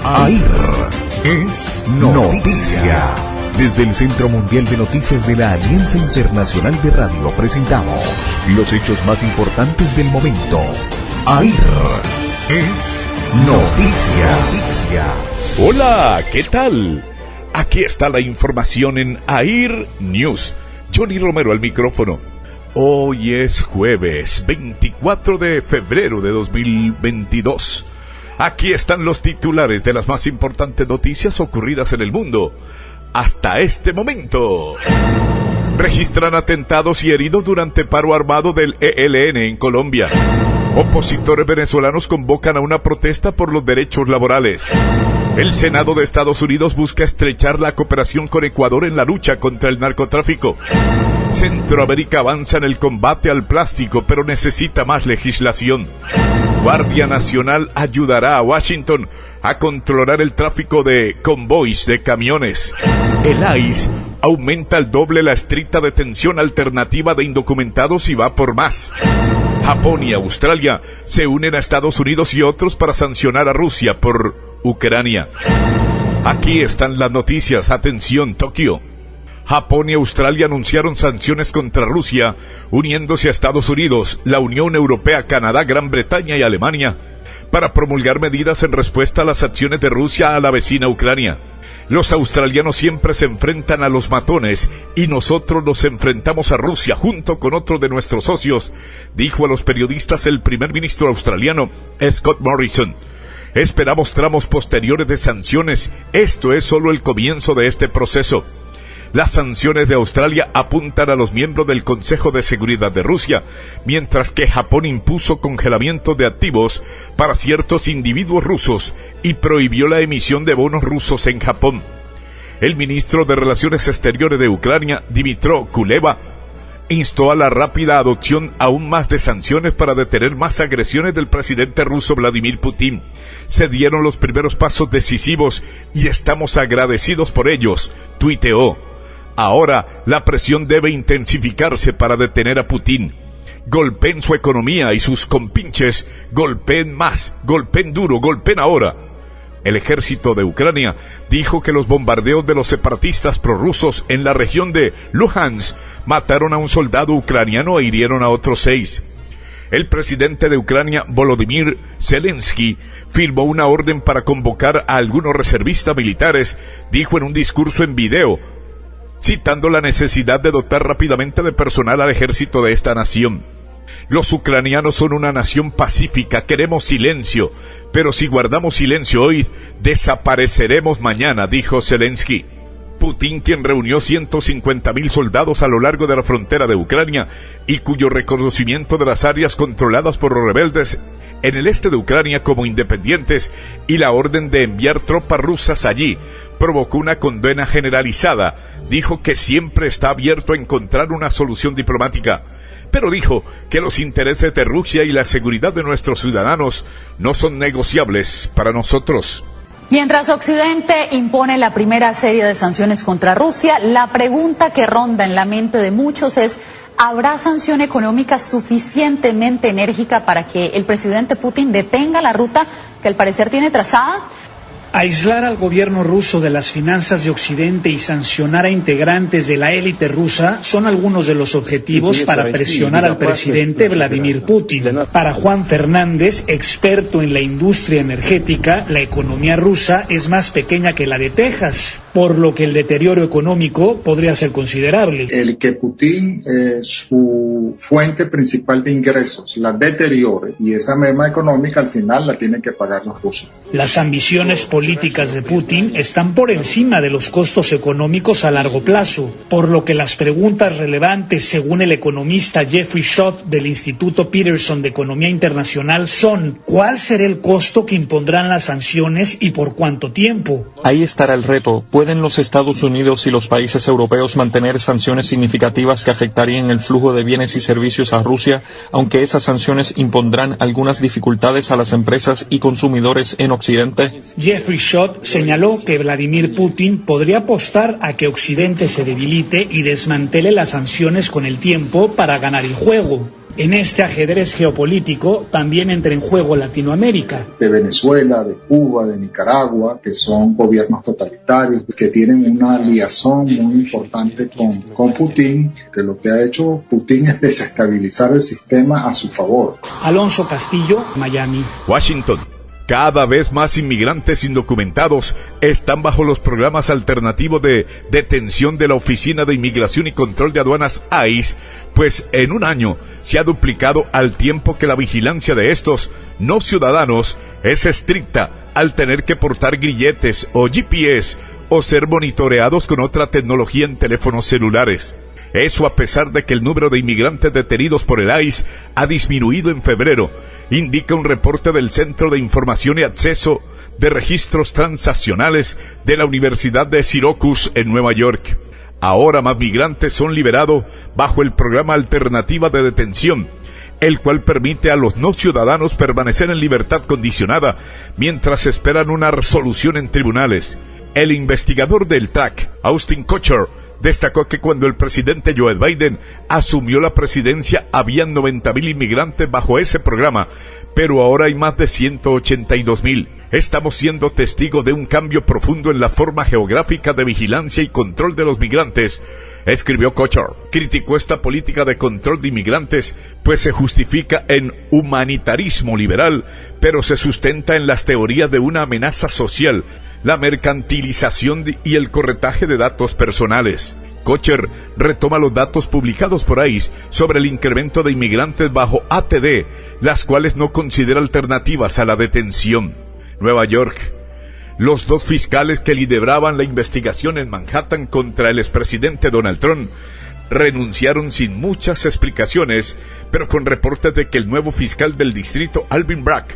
AIR es noticia. Desde el Centro Mundial de Noticias de la Alianza Internacional de Radio presentamos los hechos más importantes del momento. AIR es noticia. Hola, ¿qué tal? Aquí está la información en AIR News. Johnny Romero al micrófono. Hoy es jueves 24 de febrero de 2022. Aquí están los titulares de las más importantes noticias ocurridas en el mundo hasta este momento. Registran atentados y heridos durante paro armado del ELN en Colombia. Opositores venezolanos convocan a una protesta por los derechos laborales. El Senado de Estados Unidos busca estrechar la cooperación con Ecuador en la lucha contra el narcotráfico. Centroamérica avanza en el combate al plástico, pero necesita más legislación. Guardia Nacional ayudará a Washington a controlar el tráfico de convoys de camiones. El ICE aumenta al doble la estricta detención alternativa de indocumentados y va por más. Japón y Australia se unen a Estados Unidos y otros para sancionar a Rusia por Ucrania. Aquí están las noticias. Atención, Tokio. Japón y Australia anunciaron sanciones contra Rusia, uniéndose a Estados Unidos, la Unión Europea, Canadá, Gran Bretaña y Alemania, para promulgar medidas en respuesta a las acciones de Rusia a la vecina Ucrania. Los australianos siempre se enfrentan a los matones y nosotros nos enfrentamos a Rusia junto con otros de nuestros socios, dijo a los periodistas el primer ministro australiano Scott Morrison. Esperamos tramos posteriores de sanciones. Esto es solo el comienzo de este proceso. Las sanciones de Australia apuntan a los miembros del Consejo de Seguridad de Rusia, mientras que Japón impuso congelamiento de activos para ciertos individuos rusos y prohibió la emisión de bonos rusos en Japón. El ministro de Relaciones Exteriores de Ucrania, Dmytro Kuleba, instó a la rápida adopción aún más de sanciones para detener más agresiones del presidente ruso Vladimir Putin. Se dieron los primeros pasos decisivos y estamos agradecidos por ellos, tuiteó. Ahora la presión debe intensificarse para detener a Putin. Golpeen su economía y sus compinches, golpeen más, golpeen duro, golpeen ahora. El ejército de Ucrania dijo que los bombardeos de los separatistas prorrusos en la región de Luhansk mataron a un soldado ucraniano e hirieron a otros 6. El presidente de Ucrania, Volodymyr Zelensky, firmó una orden para convocar a algunos reservistas militares, dijo en un discurso en video, citando la necesidad de dotar rápidamente de personal al ejército de esta nación. Los ucranianos son una nación pacífica, queremos silencio, pero si guardamos silencio hoy, desapareceremos mañana, dijo Zelensky. Putin, quien reunió 150.000 soldados a lo largo de la frontera de Ucrania y cuyo reconocimiento de las áreas controladas por los rebeldes en el este de Ucrania como independientes y la orden de enviar tropas rusas allí, provocó una condena generalizada. Dijo que siempre está abierto a encontrar una solución diplomática, pero dijo que los intereses de Rusia y la seguridad de nuestros ciudadanos no son negociables para nosotros. Mientras Occidente impone la primera serie de sanciones contra Rusia, la pregunta que ronda en la mente de muchos es: ¿habrá sanción económica suficientemente enérgica para que el presidente Putin detenga la ruta que al parecer tiene trazada? Aislar al gobierno ruso de las finanzas de Occidente y sancionar a integrantes de la élite rusa son algunos de los objetivos para presionar al presidente Vladimir Putin. Para Juan Fernández, experto en la industria energética, la economía rusa es más pequeña que la de Texas, por lo que el deterioro económico podría ser considerable. El que Putin, su fuente principal de ingresos, la deteriore y esa merma económica al final la tienen que pagar los rusos. Las ambiciones políticas de Putin están por encima de los costos económicos a largo plazo, por lo que las preguntas relevantes, según el economista Jeffrey Schott del Instituto Peterson de Economía Internacional, son: ¿cuál será el costo que impondrán las sanciones y por cuánto tiempo? Ahí estará el reto. ¿Pueden los Estados Unidos y los países europeos mantener sanciones significativas que afectarían el flujo de bienes y servicios a Rusia, aunque esas sanciones impondrán algunas dificultades a las empresas y consumidores en Occidente? Jeffrey Schott señaló que Vladimir Putin podría apostar a que Occidente se debilite y desmantele las sanciones con el tiempo para ganar el juego. En este ajedrez geopolítico también entra en juego Latinoamérica. De Venezuela, de Cuba, de Nicaragua, que son gobiernos totalitarios, que tienen una liazón muy importante con Putin, que lo que ha hecho Putin es desestabilizar el sistema a su favor. Alonso Castillo, Miami. Washington. Cada vez más inmigrantes indocumentados están bajo los programas alternativos de detención de la Oficina de Inmigración y Control de Aduanas ICE, pues en un año se ha duplicado al tiempo que la vigilancia de estos no ciudadanos es estricta al tener que portar grilletes o GPS o ser monitoreados con otra tecnología en teléfonos celulares. Eso a pesar de que el número de inmigrantes detenidos por el ICE ha disminuido en febrero, indica un reporte del Centro de Información y Acceso de Registros Transaccionales de la Universidad de Syracuse en Nueva York. Ahora más migrantes son liberados bajo el programa Alternativa de Detención, el cual permite a los no ciudadanos permanecer en libertad condicionada mientras esperan una resolución en tribunales. El investigador del TRAC, Austin Kutcher, destacó que cuando el presidente Joe Biden asumió la presidencia habían 90,000 inmigrantes bajo ese programa, pero ahora hay más de 182,000. Estamos siendo testigos de un cambio profundo en la forma geográfica de vigilancia y control de los migrantes, escribió Kutcher. Criticó esta política de control de inmigrantes, pues se justifica en humanitarismo liberal, pero se sustenta en las teorías de una amenaza social, la mercantilización y el corretaje de datos personales. Kutcher retoma los datos publicados por ICE sobre el incremento de inmigrantes bajo ATD, las cuales no considera alternativas a la detención. Nueva York. Los dos fiscales que lideraban la investigación en Manhattan contra el expresidente Donald Trump renunciaron sin muchas explicaciones, pero con reportes de que el nuevo fiscal del distrito, Alvin Bragg,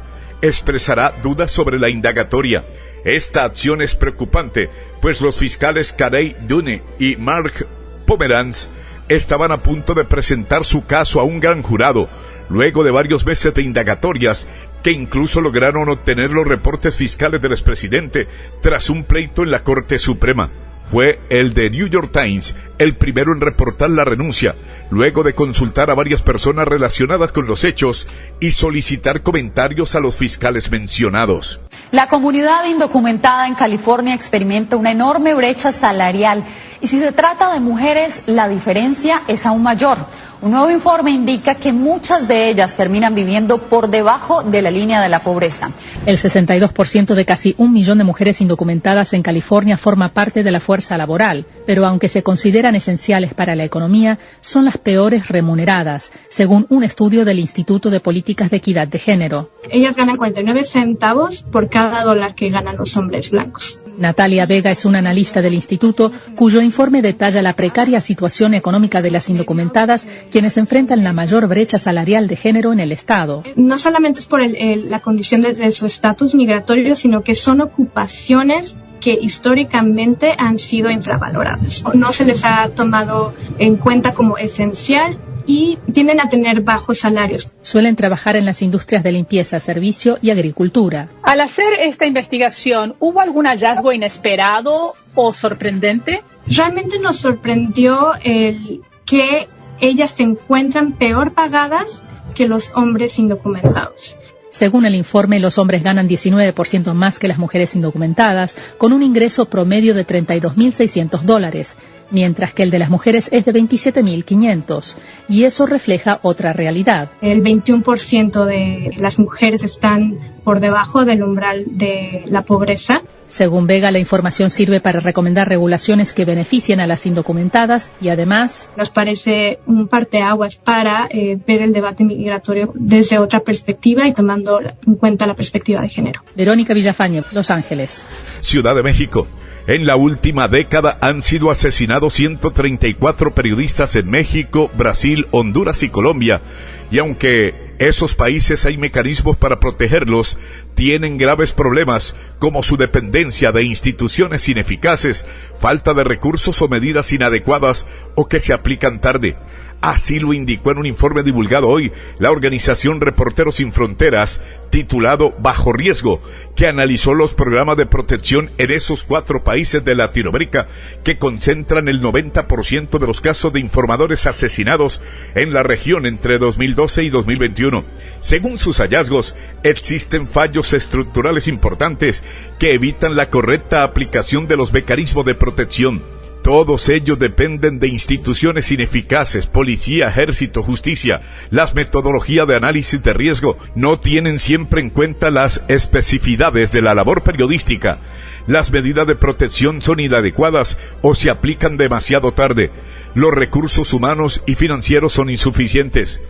expresará dudas sobre la indagatoria. Esta acción es preocupante, pues los fiscales Carey Dunne y Mark Pomeranz estaban a punto de presentar su caso a un gran jurado, luego de varios meses de indagatorias, que incluso lograron obtener los reportes fiscales del expresidente tras un pleito en la Corte Suprema. Fue el de New York Times el primero en reportar la renuncia, luego de consultar a varias personas relacionadas con los hechos y solicitar comentarios a los fiscales mencionados. La comunidad indocumentada en California experimenta una enorme brecha salarial y si se trata de mujeres, la diferencia es aún mayor. Un nuevo informe indica que muchas de ellas terminan viviendo por debajo de la línea de la pobreza. El 62% de casi 1 millón de mujeres indocumentadas en California forma parte de la fuerza laboral, pero aunque se consideran esenciales para la economía, son las peores remuneradas, según un estudio del Instituto de Políticas de Equidad de Género. Ellas ganan 49 centavos por cada dólar que ganan los hombres blancos. Natalia Vega es una analista del instituto cuyo informe detalla la precaria situación económica de las indocumentadas, quienes enfrentan la mayor brecha salarial de género en el estado. No solamente es por la condición de su estatus migratorio, sino que son ocupaciones que históricamente han sido infravaloradas. No se les ha tomado en cuenta como esencial y tienden a tener bajos salarios. Suelen trabajar en las industrias de limpieza, servicio y agricultura. Al hacer esta investigación, ¿hubo algún hallazgo inesperado o sorprendente? Realmente nos sorprendió el que ellas se encuentran peor pagadas que los hombres indocumentados. Según el informe, los hombres ganan 19% más que las mujeres indocumentadas, con un ingreso promedio de $32,600, mientras que el de las mujeres es de $27,500, y eso refleja otra realidad. El 21% de las mujeres están por debajo del umbral de la pobreza. Según Vega, la información sirve para recomendar regulaciones que beneficien a las indocumentadas y además nos parece un parteaguas para ver el debate migratorio desde otra perspectiva y tomando en cuenta la perspectiva de género. Verónica Villafañe, Los Ángeles. Ciudad de México. En la última década han sido asesinados 134 periodistas en México, Brasil, Honduras y Colombia. Y aunque esos países hay mecanismos para protegerlos, tienen graves problemas como su dependencia de instituciones ineficaces, falta de recursos o medidas inadecuadas o que se aplican tarde. Así lo indicó en un informe divulgado hoy la organización Reporteros Sin Fronteras, titulado Bajo Riesgo, que analizó los programas de protección en esos 4 países de Latinoamérica que concentran el 90% de los casos de informadores asesinados en la región entre 2012 y 2021. Según sus hallazgos, existen fallos estructurales importantes que evitan la correcta aplicación de los mecanismos de protección. Todos ellos dependen de instituciones ineficaces, policía, ejército, justicia. Las metodologías de análisis de riesgo no tienen siempre en cuenta las especificidades de la labor periodística. Las medidas de protección son inadecuadas o se aplican demasiado tarde. Los recursos humanos y financieros son insuficientes.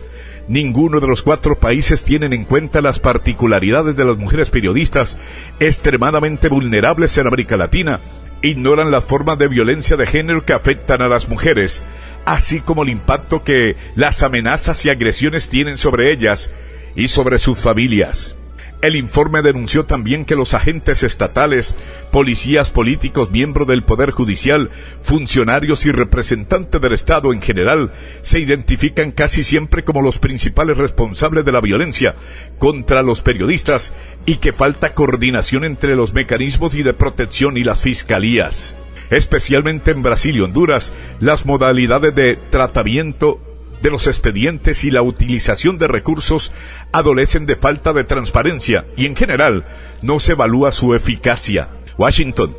Ninguno de los 4 países tienen en cuenta las particularidades de las mujeres periodistas, extremadamente vulnerables en América Latina. Ignoran las formas de violencia de género que afectan a las mujeres, así como el impacto que las amenazas y agresiones tienen sobre ellas y sobre sus familias. El informe denunció también que los agentes estatales, policías, políticos, miembros del Poder Judicial, funcionarios y representantes del Estado en general se identifican casi siempre como los principales responsables de la violencia contra los periodistas y que falta coordinación entre los mecanismos y de protección y las fiscalías. Especialmente en Brasil y Honduras, las modalidades de tratamiento de los expedientes y la utilización de recursos adolecen de falta de transparencia y en general no se evalúa su eficacia. Washington.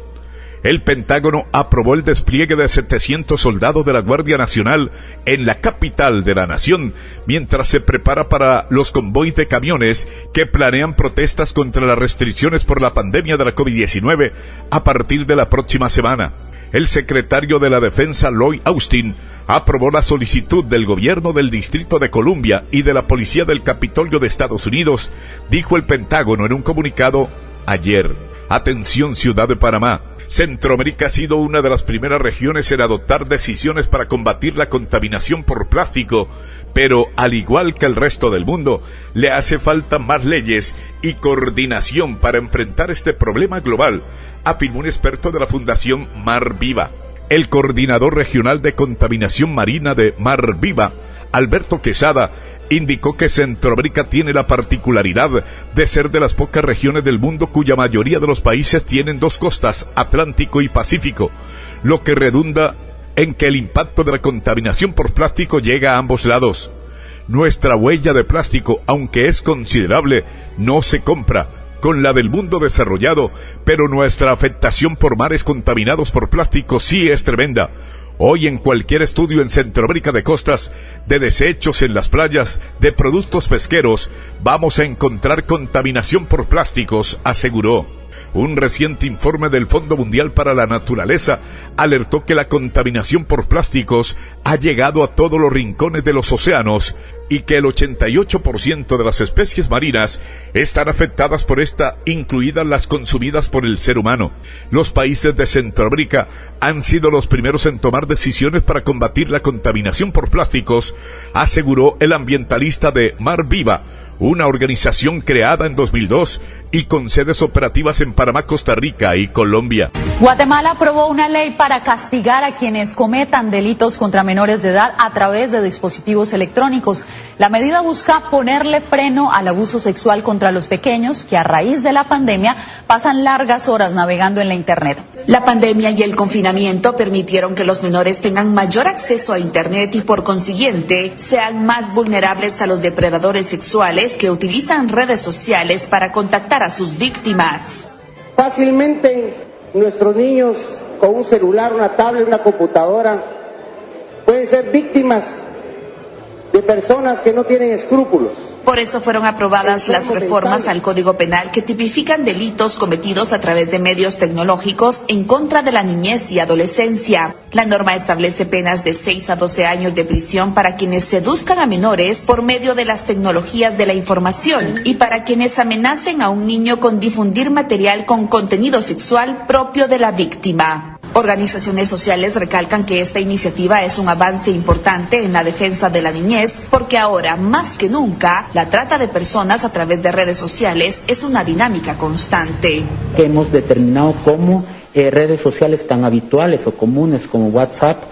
El Pentágono aprobó el despliegue de 700 soldados de la Guardia Nacional en la capital de la nación, mientras se prepara para los convoys de camiones que planean protestas contra las restricciones por la pandemia de la COVID-19 a partir de la próxima semana. El secretario de la Defensa, Lloyd Austin, aprobó la solicitud del gobierno del Distrito de Columbia y de la Policía del Capitolio de Estados Unidos, dijo el Pentágono en un comunicado ayer. Atención, Ciudad de Panamá. Centroamérica ha sido una de las primeras regiones en adoptar decisiones para combatir la contaminación por plástico, pero al igual que el resto del mundo, le hace falta más leyes y coordinación para enfrentar este problema global, afirmó un experto de la Fundación Mar Viva. El coordinador regional de contaminación marina de Mar Viva, Alberto Quesada, indicó que Centroamérica tiene la particularidad de ser de las pocas regiones del mundo cuya mayoría de los países tienen 2 costas, Atlántico y Pacífico, lo que redunda en que el impacto de la contaminación por plástico llega a ambos lados. Nuestra huella de plástico, aunque es considerable, no se compra con la del mundo desarrollado, pero nuestra afectación por mares contaminados por plástico sí es tremenda. Hoy en cualquier estudio en Centroamérica de costas, de desechos en las playas, de productos pesqueros, vamos a encontrar contaminación por plásticos, aseguró. Un reciente informe del Fondo Mundial para la Naturaleza alertó que la contaminación por plásticos ha llegado a todos los rincones de los océanos y que el 88% de las especies marinas están afectadas por esta, incluidas las consumidas por el ser humano. Los países de Centroamérica han sido los primeros en tomar decisiones para combatir la contaminación por plásticos, aseguró el ambientalista de Mar Viva, una organización creada en 2002 y con sedes operativas en Panamá, Costa Rica y Colombia. Guatemala aprobó una ley para castigar a quienes cometan delitos contra menores de edad a través de dispositivos electrónicos. La medida busca ponerle freno al abuso sexual contra los pequeños que a raíz de la pandemia pasan largas horas navegando en la Internet. La pandemia y el confinamiento permitieron que los menores tengan mayor acceso a Internet y por consiguiente sean más vulnerables a los depredadores sexuales que utilizan redes sociales para contactar a sus víctimas. Fácilmente nuestros niños con un celular, una tablet, una computadora pueden ser víctimas de personas que no tienen escrúpulos. Por eso fueron aprobadas las reformas al Código Penal que tipifican delitos cometidos a través de medios tecnológicos en contra de la niñez y adolescencia. La norma establece penas de 6 a 12 años de prisión para quienes seduzcan a menores por medio de las tecnologías de la información y para quienes amenacen a un niño con difundir material con contenido sexual propio de la víctima. Organizaciones sociales recalcan que esta iniciativa es un avance importante en la defensa de la niñez, porque ahora, más que nunca, la trata de personas a través de redes sociales es una dinámica constante. Hemos determinado cómo redes sociales tan habituales o comunes como WhatsApp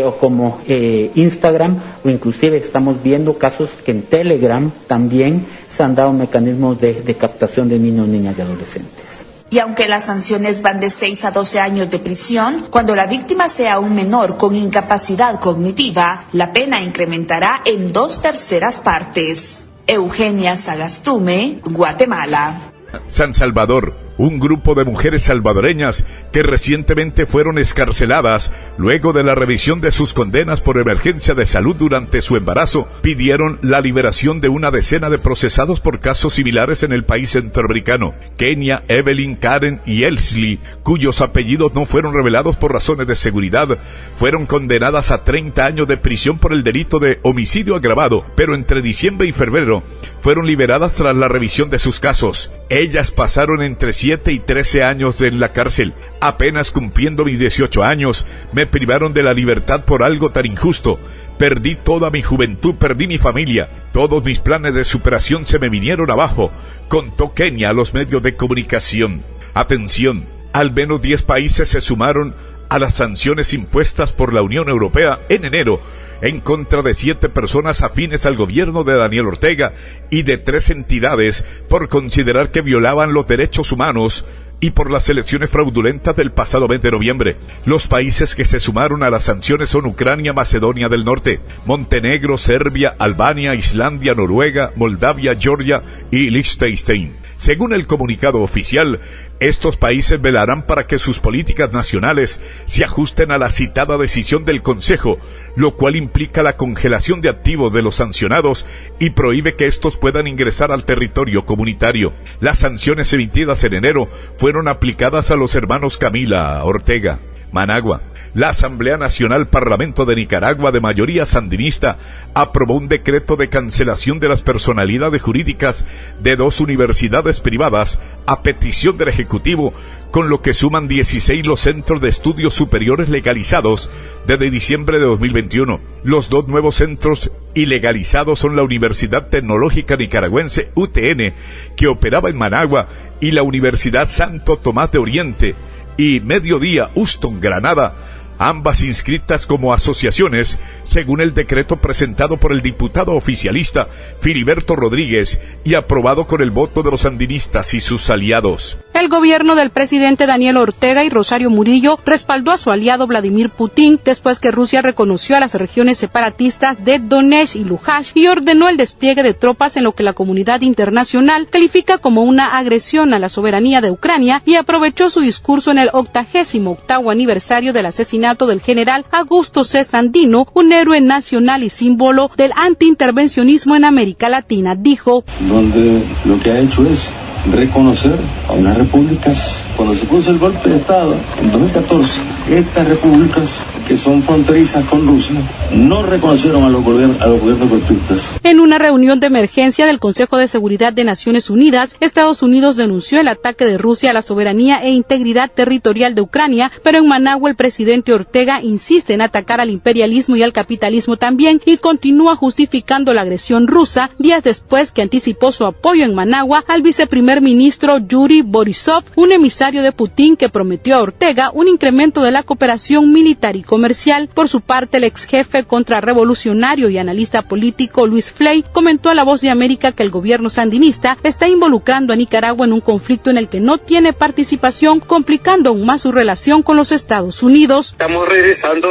o como Instagram, o inclusive estamos viendo casos que en Telegram también se han dado mecanismos de captación de niños, niñas y adolescentes. Y aunque las sanciones van de 6 a 12 años de prisión, cuando la víctima sea un menor con incapacidad cognitiva, la pena incrementará en 2/3 partes. Eugenia Sagastume, Guatemala. San Salvador, un grupo de mujeres salvadoreñas que recientemente fueron excarceladas luego de la revisión de sus condenas por emergencia de salud durante su embarazo, pidieron la liberación de una decena de procesados por casos similares en el país centroamericano. Kenia, Evelyn, Karen y Elsley, cuyos apellidos no fueron revelados por razones de seguridad, fueron condenadas a 30 años de prisión por el delito de homicidio agravado, pero entre diciembre y febrero fueron liberadas tras la revisión de sus casos. Ellas pasaron entre 7 y 13 años en la cárcel. Apenas cumpliendo mis 18 años, me privaron de la libertad por algo tan injusto. Perdí toda mi juventud, perdí mi familia. Todos mis planes de superación se me vinieron abajo, contó Kenia a los medios de comunicación. Atención, al menos 10 países se sumaron a las sanciones impuestas por la Unión Europea en enero en contra de 7 personas afines al gobierno de Daniel Ortega y de 3 entidades por considerar que violaban los derechos humanos y por las elecciones fraudulentas del pasado 20 de noviembre. Los países que se sumaron a las sanciones son Ucrania, Macedonia del Norte, Montenegro, Serbia, Albania, Islandia, Noruega, Moldavia, Georgia y Liechtenstein. Según el comunicado oficial, estos países velarán para que sus políticas nacionales se ajusten a la citada decisión del Consejo, lo cual implica la congelación de activos de los sancionados y prohíbe que estos puedan ingresar al territorio comunitario. Las sanciones emitidas en enero fueron aplicadas a los hermanos Camila Ortega. Managua. La Asamblea Nacional Parlamento de Nicaragua, de mayoría sandinista, aprobó un decreto de cancelación de las personalidades jurídicas de 2 universidades privadas a petición del Ejecutivo, con lo que suman 16 los centros de estudios superiores legalizados desde diciembre de 2021. Los 2 nuevos centros ilegalizados son la Universidad Tecnológica Nicaragüense, UTN, que operaba en Managua, y la Universidad Santo Tomás de Oriente, y Mediodía Houston, Granada, ambas inscritas como asociaciones, según el decreto presentado por el diputado oficialista Filiberto Rodríguez y aprobado con el voto de los sandinistas y sus aliados. El gobierno del presidente Daniel Ortega y Rosario Murillo respaldó a su aliado Vladimir Putin después que Rusia reconoció a las regiones separatistas de Donetsk y Luhansk y ordenó el despliegue de tropas en lo que la comunidad internacional califica como una agresión a la soberanía de Ucrania, y aprovechó su discurso en el 88º aniversario del asesinato del general Augusto C. Sandino, un héroe nacional y símbolo del antiintervencionismo en América Latina. Dijo: donde lo que ha hecho es reconocer a unas repúblicas. Cuando se puso el golpe de Estado en 2014, estas repúblicas que son fronterizas con Rusia no reconocieron a los gobiernos golpistas. En una reunión de emergencia del Consejo de Seguridad de Naciones Unidas, Estados Unidos denunció el ataque de Rusia a la soberanía e integridad territorial de Ucrania, pero en Managua el presidente Ortega insiste en atacar al imperialismo y al capitalismo también, y continúa justificando la agresión rusa días después que anticipó su apoyo en Managua al viceprimer ministro Yuri Borisov, un emisario de Putin que prometió a Ortega un incremento de la cooperación militar y comercial. Por su parte, el ex jefe contrarrevolucionario y analista político Luis Flay comentó a La Voz de América que el gobierno sandinista está involucrando a Nicaragua en un conflicto en el que no tiene participación, complicando aún más su relación con los Estados Unidos. Estamos regresando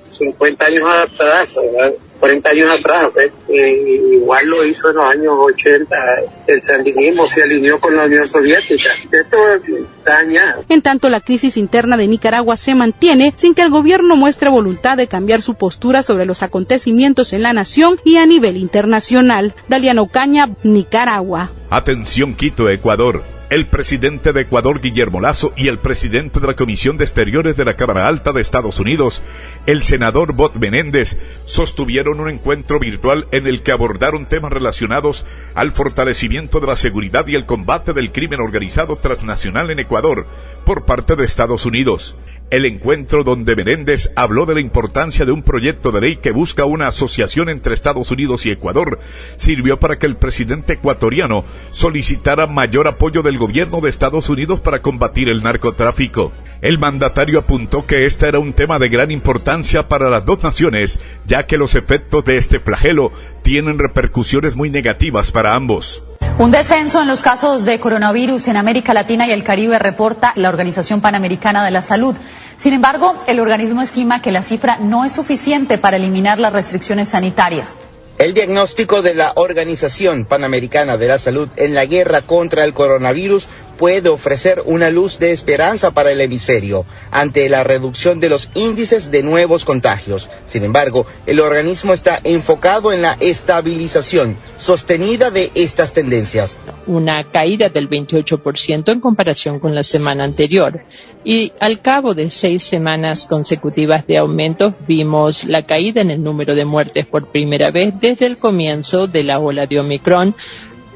50 años atrás, ¿verdad? 40 años atrás, pues, igual lo hizo en los años 80, el sandinismo se alineó con la Unión Soviética. Esto daña. En tanto, la crisis interna de Nicaragua se mantiene sin que el gobierno muestre voluntad de cambiar su postura sobre los acontecimientos en la nación y a nivel internacional. Daliana Ocaña, Nicaragua. Atención, Quito, Ecuador. El presidente de Ecuador, Guillermo Lasso, y el presidente de la Comisión de Exteriores de la Cámara Alta de Estados Unidos, el senador Bob Menéndez, sostuvieron un encuentro virtual en el que abordaron temas relacionados al fortalecimiento de la seguridad y el combate del crimen organizado transnacional en Ecuador por parte de Estados Unidos. El encuentro donde Menéndez habló de la importancia de un proyecto de ley que busca una asociación entre Estados Unidos y Ecuador sirvió para que el presidente ecuatoriano solicitara mayor apoyo del gobierno de Estados Unidos para combatir el narcotráfico. El mandatario apuntó que este era un tema de gran importancia para las dos naciones, ya que los efectos de este flagelo tienen repercusiones muy negativas para ambos. Un descenso en los casos de coronavirus en América Latina y el Caribe reporta la Organización Panamericana de la Salud. Sin embargo, el organismo estima que la cifra no es suficiente para eliminar las restricciones sanitarias. El diagnóstico de la Organización Panamericana de la Salud en la guerra contra el coronavirus puede ofrecer una luz de esperanza para el hemisferio ante la reducción de los índices de nuevos contagios. Sin embargo, el organismo está enfocado en la estabilización sostenida de estas tendencias. Una caída del 28% en comparación con la semana anterior. Y al cabo de 6 semanas consecutivas de aumentos, vimos la caída en el número de muertes por primera vez desde el comienzo de la ola de Omicron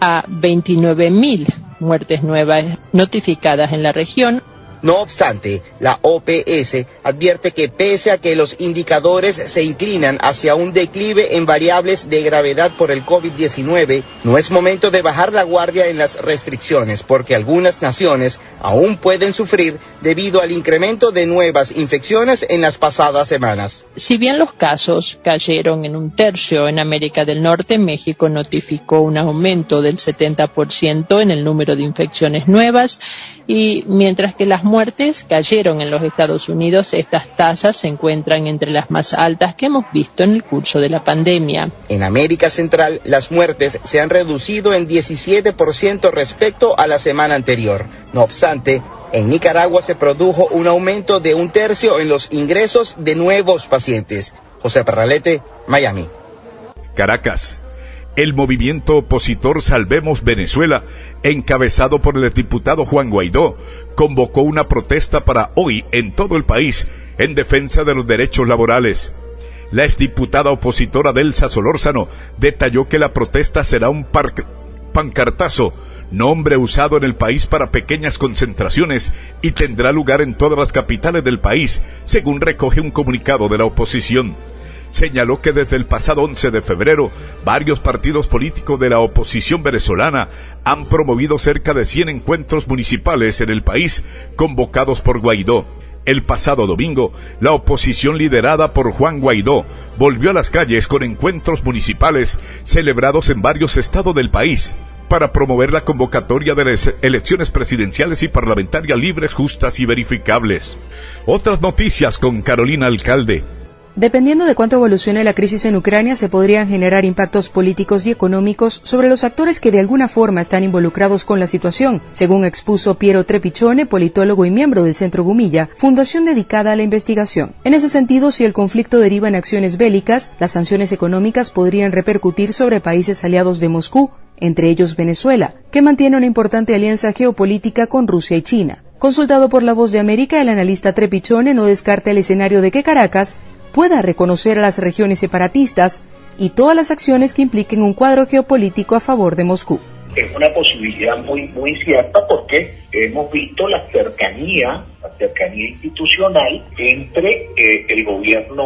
a 29.000 muertes nuevas notificadas en la región. No obstante, la OPS advierte que pese a que los indicadores se inclinan hacia un declive en variables de gravedad por el COVID-19, no es momento de bajar la guardia en las restricciones, porque algunas naciones aún pueden sufrir debido al incremento de nuevas infecciones en las pasadas semanas. Si bien los casos cayeron en 1/3 en América del Norte, México notificó un aumento del 70% en el número de infecciones nuevas, y mientras que las muertes cayeron en los Estados Unidos, estas tasas se encuentran entre las más altas que hemos visto en el curso de la pandemia. En América Central, las muertes se han reducido en 17% respecto a la semana anterior. No obstante, en Nicaragua se produjo un aumento de 1/3 en los ingresos de nuevos pacientes. José Parralete, Miami. Caracas. El movimiento opositor Salvemos Venezuela, encabezado por el exdiputado Juan Guaidó, convocó una protesta para hoy en todo el país en defensa de los derechos laborales. La exdiputada opositora Delsa Solórzano detalló que la protesta será un pancartazo, nombre usado en el país para pequeñas concentraciones, y tendrá lugar en todas las capitales del país, según recoge un comunicado de la oposición. Señaló que desde el pasado 11 de febrero, varios partidos políticos de la oposición venezolana han promovido cerca de 100 encuentros municipales en el país, convocados por Guaidó. El pasado domingo, la oposición liderada por Juan Guaidó volvió a las calles con encuentros municipales celebrados en varios estados del país, para promover la convocatoria de las elecciones presidenciales y parlamentarias libres, justas y verificables. Otras noticias con Carolina Alcalde. Dependiendo de cuánto evolucione la crisis en Ucrania, se podrían generar impactos políticos y económicos sobre los actores que de alguna forma están involucrados con la situación, según expuso Piero Trepichone, politólogo y miembro del Centro Gumilla, fundación dedicada a la investigación. En ese sentido, si el conflicto deriva en acciones bélicas, las sanciones económicas podrían repercutir sobre países aliados de Moscú, entre ellos Venezuela, que mantiene una importante alianza geopolítica con Rusia y China. Consultado por La Voz de América, el analista Trepichone no descarta el escenario de que Caracas pueda reconocer a las regiones separatistas y todas las acciones que impliquen un cuadro geopolítico a favor de Moscú. Es una posibilidad muy cierta, porque hemos visto la cercanía institucional entre el gobierno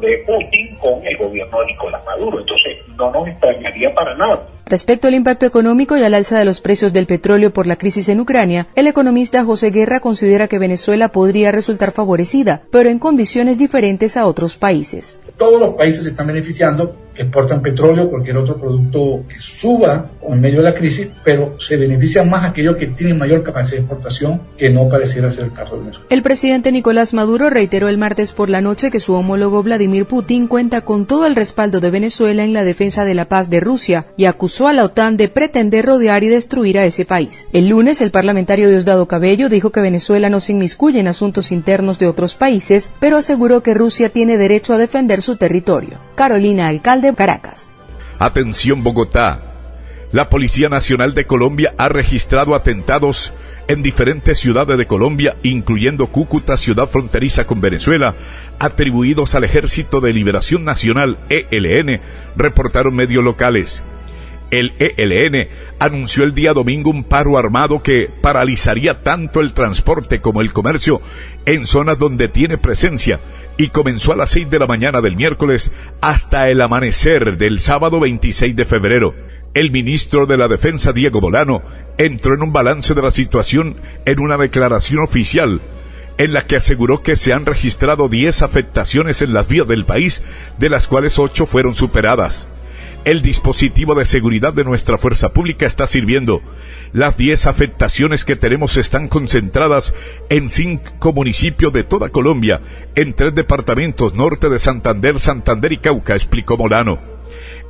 de Putin con el gobierno de Nicolás Maduro. Entonces, no nos extrañaría para nada. Respecto al impacto económico y al alza de los precios del petróleo por la crisis en Ucrania, el economista José Guerra considera que Venezuela podría resultar favorecida, pero en condiciones diferentes a otros países. Todos los países se están beneficiando, que exportan petróleo, cualquier otro producto que suba en medio de la crisis, pero se benefician más aquellos que tienen mayor capacidad de exportación, que no pareciera ser el caso de Venezuela. El presidente Nicolás Maduro reiteró el martes por la noche que su homólogo Vladimir Putin cuenta con todo el respaldo de Venezuela en la defensa de la paz de Rusia, y acusó a la OTAN de pretender rodear y destruir a ese país. El lunes, el parlamentario Diosdado Cabello dijo que Venezuela no se inmiscuye en asuntos internos de otros países, pero aseguró que Rusia tiene derecho a defender su territorio. Carolina Alcalde, Caracas. Atención Bogotá. La Policía Nacional de Colombia ha registrado atentados en diferentes ciudades de Colombia, incluyendo Cúcuta, ciudad fronteriza con Venezuela, atribuidos al Ejército de Liberación Nacional, ELN, reportaron medios locales. El ELN anunció el día domingo un paro armado que paralizaría tanto el transporte como el comercio en zonas donde tiene presencia y comenzó a las 6 de la mañana del miércoles hasta el amanecer del sábado 26 de febrero. El ministro de la Defensa, Diego Molano, entró en un balance de la situación en una declaración oficial en la que aseguró que se han registrado 10 afectaciones en las vías del país, de las cuales 8 fueron superadas. El dispositivo de seguridad de nuestra fuerza pública está sirviendo. Las 10 afectaciones que tenemos están concentradas en 5 municipios de toda Colombia, en 3 departamentos norte de Santander, Santander y Cauca, explicó Molano.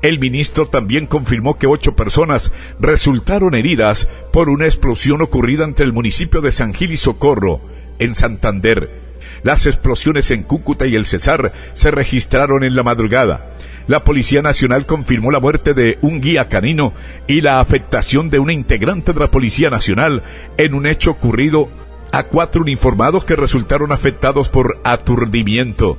El ministro también confirmó que 8 personas resultaron heridas por una explosión ocurrida entre el municipio de San Gil y Socorro, en Santander. Las explosiones en Cúcuta y el Cesar se registraron en la madrugada. La Policía Nacional confirmó la muerte de un guía canino y la afectación de una integrante de la Policía Nacional en un hecho ocurrido a 4 uniformados que resultaron afectados por aturdimiento.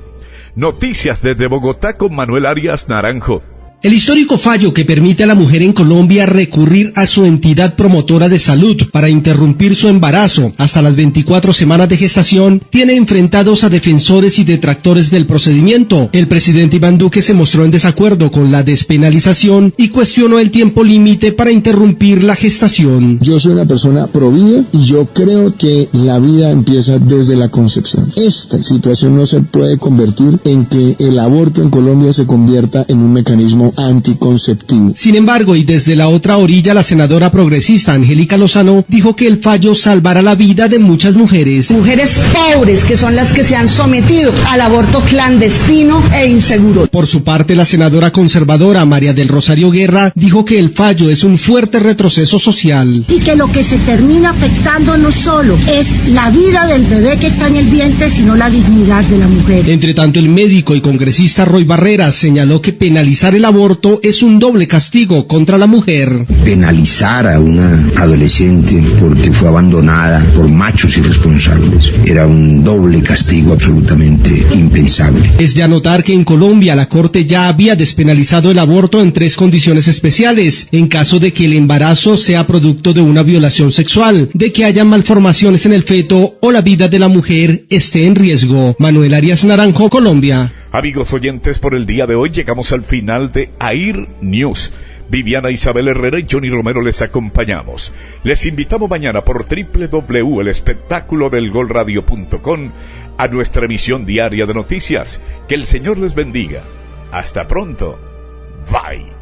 Noticias desde Bogotá con Manuel Arias Naranjo. El histórico fallo que permite a la mujer en Colombia recurrir a su entidad promotora de salud para interrumpir su embarazo hasta las 24 semanas de gestación tiene enfrentados a defensores y detractores del procedimiento. El presidente Iván Duque se mostró en desacuerdo con la despenalización y cuestionó el tiempo límite para interrumpir la gestación. Yo soy una persona pro vida y yo creo que la vida empieza desde la concepción. Esta situación no se puede convertir en que el aborto en Colombia se convierta en un mecanismo anticonceptivo. Sin embargo, y desde la otra orilla, la senadora progresista Angélica Lozano dijo que el fallo salvará la vida de muchas mujeres. Mujeres pobres que son las que se han sometido al aborto clandestino e inseguro. Por su parte, la senadora conservadora María del Rosario Guerra dijo que el fallo es un fuerte retroceso social. Y que lo que se termina afectando no solo es la vida del bebé que está en el vientre, sino la dignidad de la mujer. Entre tanto, el médico y congresista Roy Barreras señaló que penalizar el aborto es un doble castigo contra la mujer. Penalizar a una adolescente porque fue abandonada por machos irresponsables era un doble castigo absolutamente impensable. Es de anotar que en Colombia la Corte ya había despenalizado el aborto en 3 condiciones especiales: en caso de que el embarazo sea producto de una violación sexual, de que haya malformaciones en el feto o la vida de la mujer esté en riesgo. Manuel Arias Naranjo, Colombia. Amigos oyentes, por el día de hoy llegamos al final de AIR News. Viviana Isabel Herrera y Johnny Romero les acompañamos. Les invitamos mañana por www.elespectaculodelgolradio.com a nuestra emisión diaria de noticias. Que el Señor les bendiga. Hasta pronto. Bye.